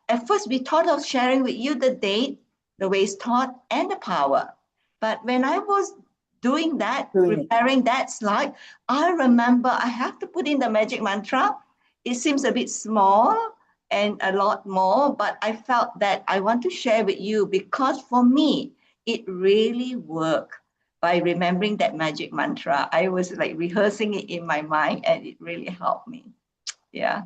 at first we thought of sharing with you the date, the waist thought, and the power. But when I was doing that, Doing it. preparing that slide, I remember I have to put in the magic mantra. It seems a bit small and a lot more, but I felt that I want to share with you because for me, it really worked by remembering that magic mantra. I was like rehearsing it in my mind and it really helped me. Yeah.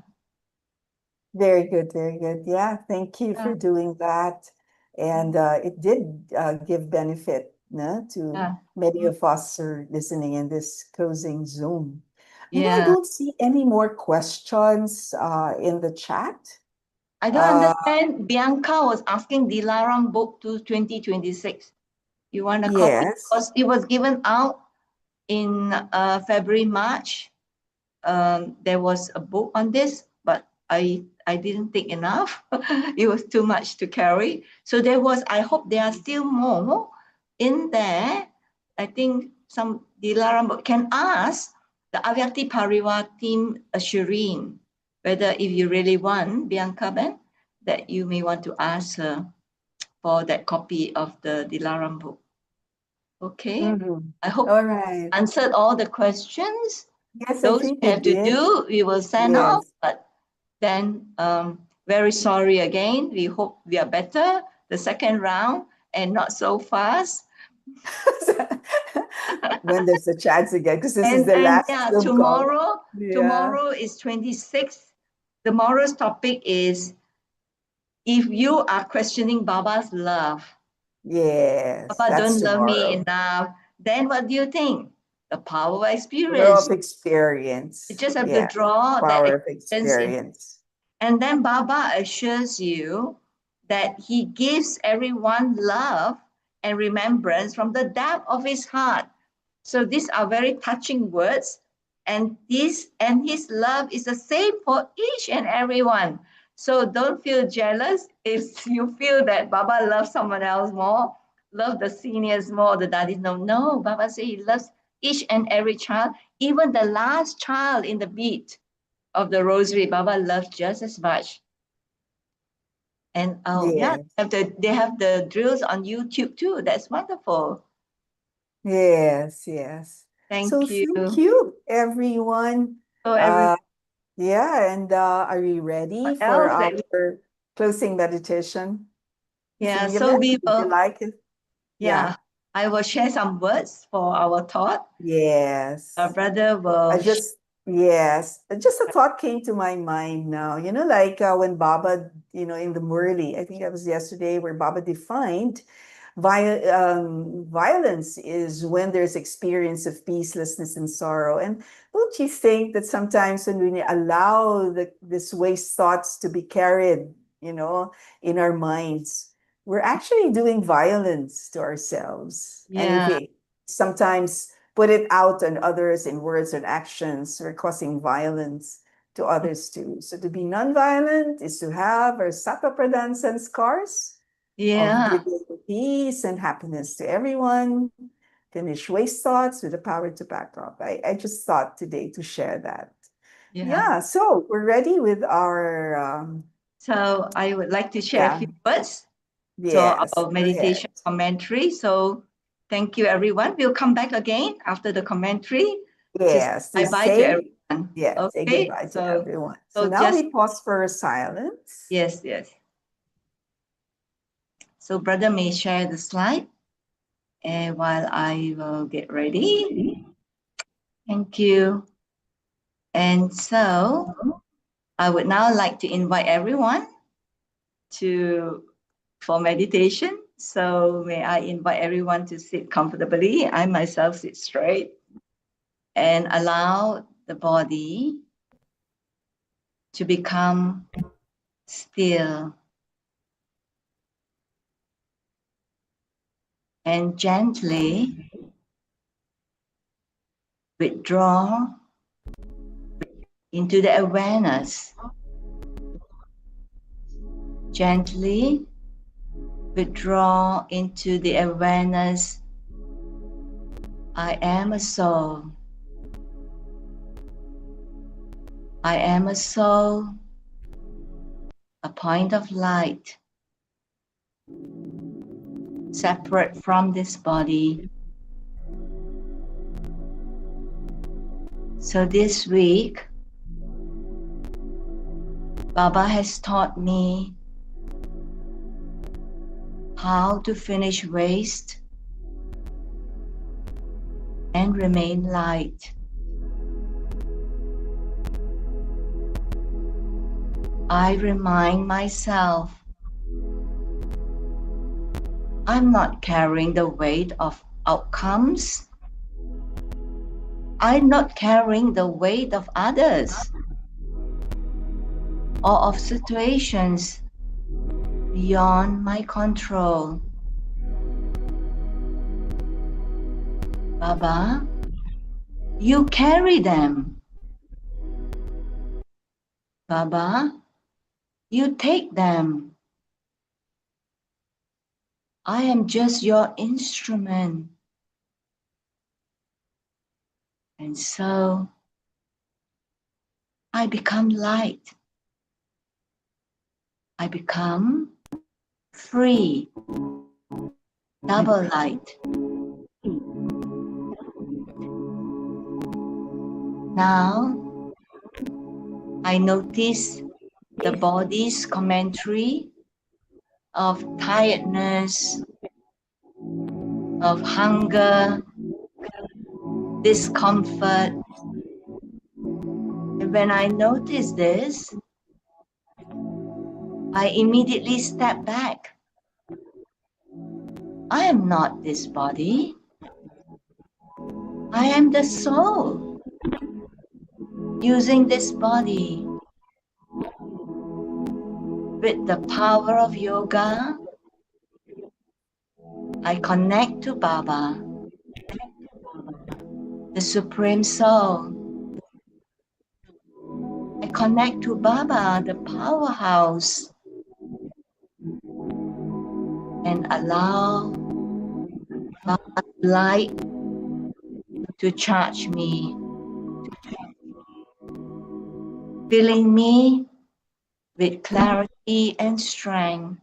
Very good, very good. Yeah, thank you for Yeah. doing that. And it did give benefit, to Yeah. many of us who are listening in this closing Zoom. I Yeah. don't see any more questions in the chat. I don't Uh, understand. Bianca was asking Dilaram book to 2026. You want a copy? yes. Because it was given out in February, March. There was a book on this, but I didn't think enough. It was too much to carry. So there was, I hope there are still more in there. I think some Dilaram can ask the Avyakti Parivar team, Shireen, whether if you really want, Bianca Ben, that you may want to ask her for that copy of the Dilaram book. Okay. Mhm. I hope All right. answered all the questions. Yes, I Those think we we have to did. do, we will send off. Yes. But then, very sorry again. We hope we are better the second round and not so fast. When there's a chance again, because this is the And last yeah, Zoom call. tomorrow, Yeah. tomorrow is 26th. Tomorrow's topic is if you are questioning Baba's love, Yes, Baba that's don't love me tomorrow. enough, then what do you think? The power of Power experience. of You experience. just have to Yes, draw that power of experience in. experience. And then Baba assures you that he gives everyone love and remembrance from the depth of his heart. So these are very touching words. And his love is the same for each and everyone. So don't feel jealous if you feel that Baba loves someone else more, love the seniors more, the daddies. No, Baba says he loves each and every child, even the last child in the beat of the rosary, Baba loves just as much. And Yes. they have the drills on YouTube too. That's wonderful. Yes. Thank So you. thank you, everyone. So everyone Yeah, and are we ready for our closing meditation? Yeah, Sing so it. we Would you will, like it? yeah, I will share some words for our thought. Yes. Our brother will. Yes, just a thought came to my mind now. You know, like when Baba, in the Murli, I think that was yesterday, where Baba defined violence is when there's experience of peacelessness and sorrow. And don't you think that sometimes when we allow this waste thoughts to be carried, in our minds, we're actually doing violence to ourselves. And if we sometimes put it out on others in words and actions, we're causing violence to others too. So to be nonviolent is to have our sattva pradhan sanskars of giving peace and happiness to everyone, finish waste thoughts with the power to back up. I just thought today to share that. Yeah, so we're ready with our... So I would like to share a few words. Yes, so our meditation commentary. So thank you, everyone. We'll come back again after the commentary. Yes, to say bye to everyone. Yes, say goodbye to everyone. So now we pause for silence. Yes. So brother may share the slide, and while I will get ready. Thank you. And so I would now like to invite everyone for meditation. So may I invite everyone to sit comfortably. I myself sit straight and allow the body to become still and gently withdraw into the awareness. Gently withdraw into the awareness. I am a soul. I am a soul, a point of light, separate from this body. So this week, Baba has taught me how to finish waste and remain light. I remind myself I'm not carrying the weight of outcomes. I'm not carrying the weight of others or of situations beyond my control. Baba, you carry them. Baba, you take them. I am just your instrument. And so I become light. I become free, double light. Now, I notice the body's commentary of tiredness, of hunger, discomfort. And when I notice this, I immediately step back. I am not this body. I am the soul using this body with the power of yoga. I connect to Baba, the Supreme Soul. I connect to Baba, the powerhouse, and allow Baba's light to charge me, filling me with clarity and strength.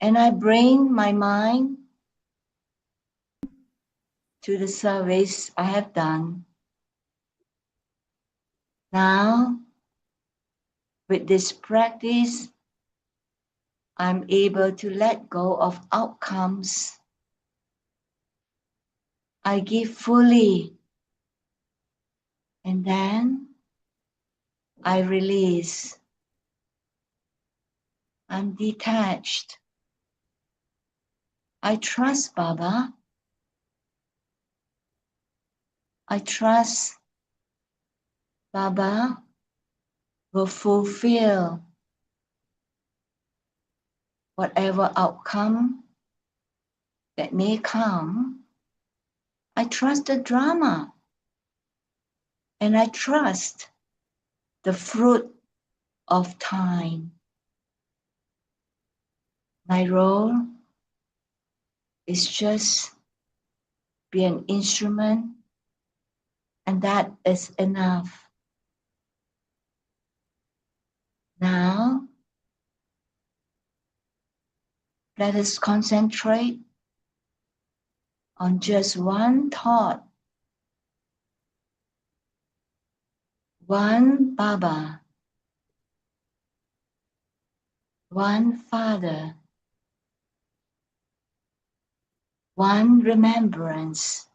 And I bring my mind to the service I have done. Now, with this practice, I'm able to let go of outcomes. I give fully, and then I release. I'm detached. I trust Baba. I trust Baba will fulfill whatever outcome that may come. I trust the drama, and I trust the fruit of time. My role is just be an instrument, and that is enough. Now, let us concentrate on just one thought, one Baba, one Father, one remembrance.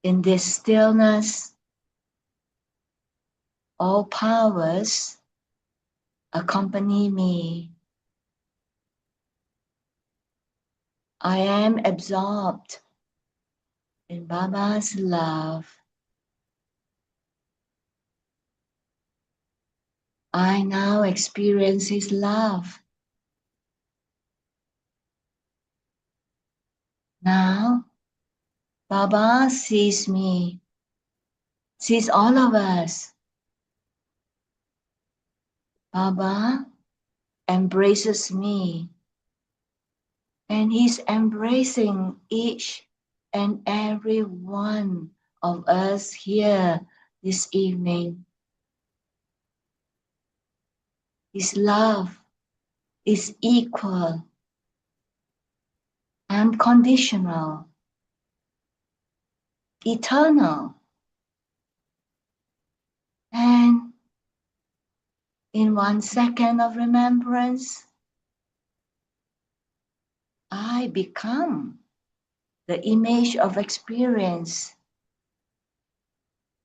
In this stillness, all powers accompany me. I am absorbed in Baba's love. I now experience his love. Now, Baba sees me, sees all of us. Baba embraces me, and he's embracing each and every one of us here this evening. His love is equal, unconditional, eternal, and in 1 second of remembrance, I become the image of experience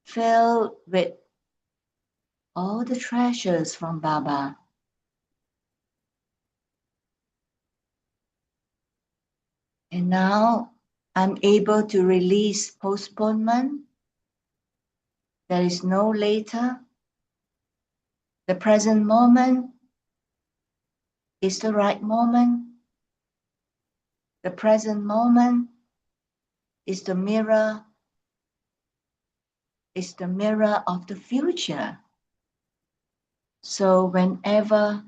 filled with all the treasures from Baba. And now I'm able to release postponement. There is no later. The present moment is the right moment. The present moment is the mirror of the future. So whenever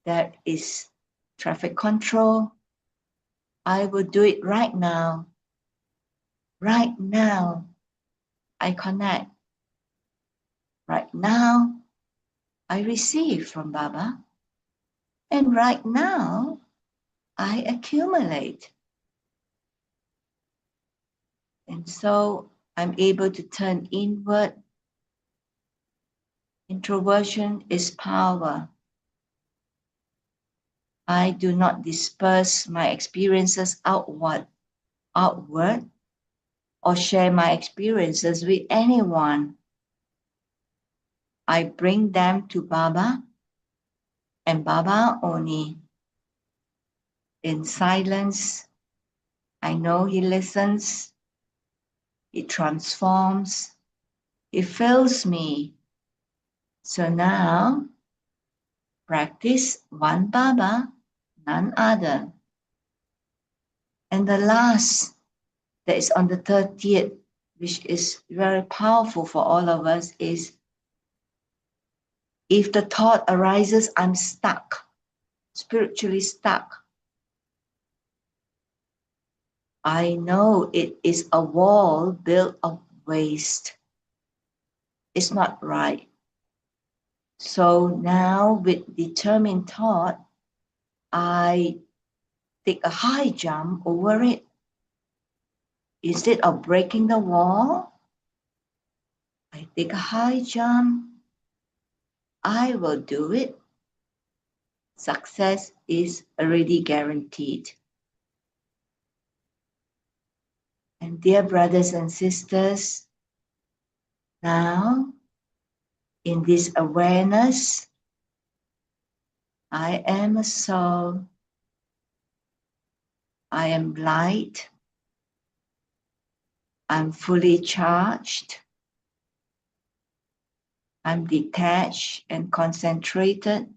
there is traffic control, I will do it right now. Right now, I connect. Right now, I receive from Baba. And right now, I accumulate. And so I'm able to turn inward. Introversion is power. I do not disperse my experiences outward, or share my experiences with anyone. I bring them to Baba and Baba only. In silence, I know he listens, he transforms, he fills me So now, practice one Baba, none other. And the last, that is on the 30th, which is very powerful for all of us, is if the thought arises, I'm stuck, spiritually stuck. I know it is a wall built of waste. It's not right. So now with determined thought, I take a high jump over it. Instead of breaking the wall, I take a high jump. I will do it. Success is already guaranteed. And dear brothers and sisters, now in this awareness, I am a soul. I am light. I'm fully charged. I'm detached and concentrated.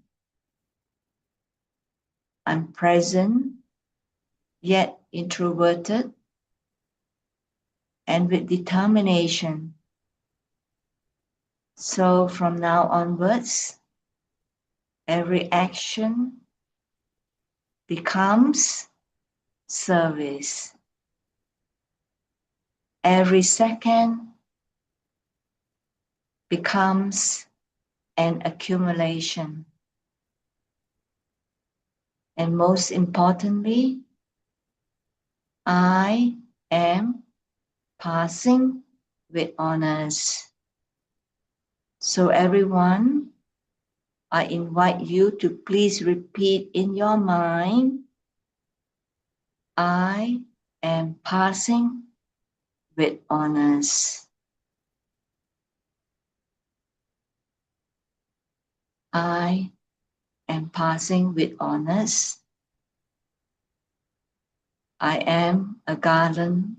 I'm present, yet introverted, and with determination. So from now onwards, every action becomes service. Every second becomes an accumulation. And most importantly, I am passing with honors. So everyone, I invite you to please repeat in your mind, I am passing with honors. I am passing with honors. I am a garland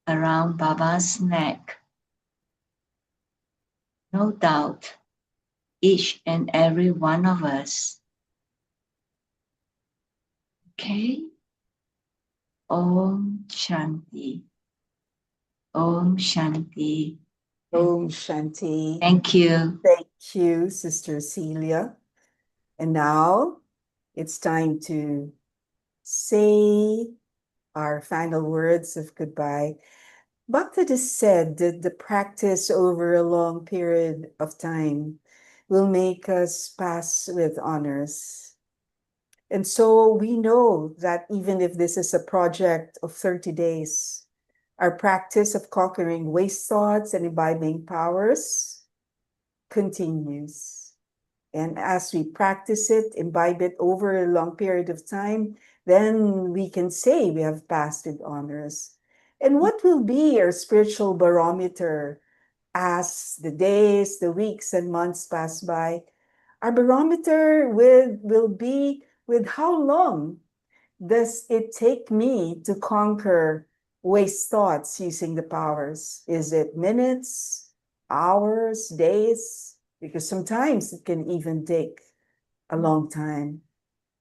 around Baba's neck. No doubt, each and every one of us. Okay? Om Shanti. Om Shanti. Om Shanti. Thank you. Thank you, Sister Celia. And now it's time to say our final words of goodbye. Bhakti has said that the practice over a long period of time will make us pass with honors. And so we know that even if this is a project of 30 days, our practice of conquering waste thoughts and imbibing powers continues. And as we practice it, imbibe it over a long period of time, then we can say we have passed with honors. And what will be our spiritual barometer as the days, the weeks, and months pass by? Our barometer will be with how long does it take me to conquer waste thoughts using the powers? Is it minutes, hours, days? Because sometimes it can even take a long time.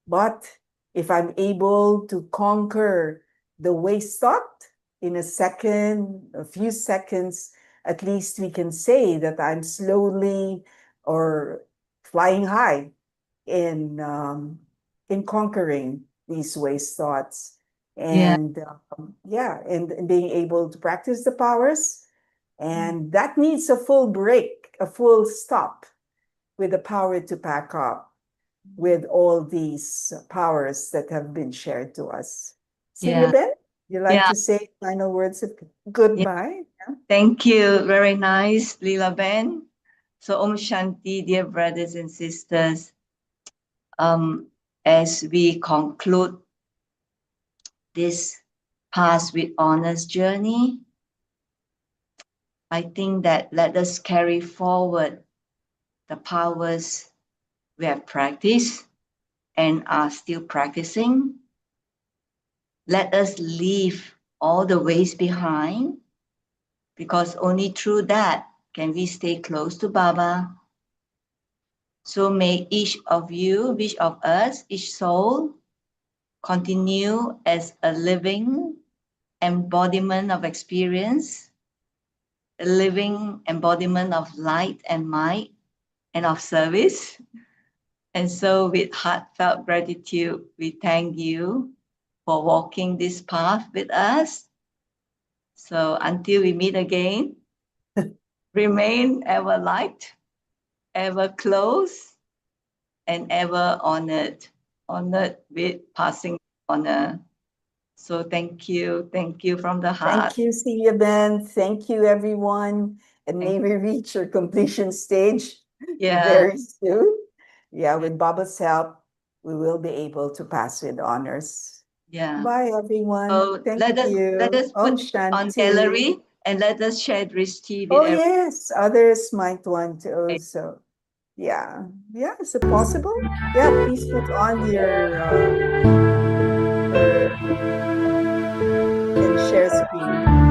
But if I'm able to conquer the waste thought in a second, a few seconds, at least we can say that I'm slowly or flying high in conquering these waste thoughts. And and being able to practice the powers. And that needs a full break, a full stop with the power to pack up with all these powers that have been shared to us. Celia Ben, you like to say final words of goodbye? Yeah. Thank you. Very nice, Lila Ben. So Om Shanti, dear brothers and sisters. As we conclude this Pass with Honors journey, I think that let us carry forward the powers we have practiced and are still practicing. Let us leave all the ways behind, because only through that can we stay close to Baba So may each of you, each of us, each soul continue as a living embodiment of experience, a living embodiment of light and might and of service. And so with heartfelt gratitude, we thank you for walking this path with us. So until we meet again, remain ever light, ever close, and ever honored with passing honor. So thank you from the heart. Thank you, Celia Ben. Thank you, everyone. And may we reach our completion stage very soon. Yeah, with Baba's help, we will be able to pass with honors. Yeah. Bye, everyone. So Thank let you. us Om put on Shanti. gallery and let us share Drishti with Oh, everyone. yes, others might want to also. Yeah, yeah, is it possible? Yeah, please put on your and share screen.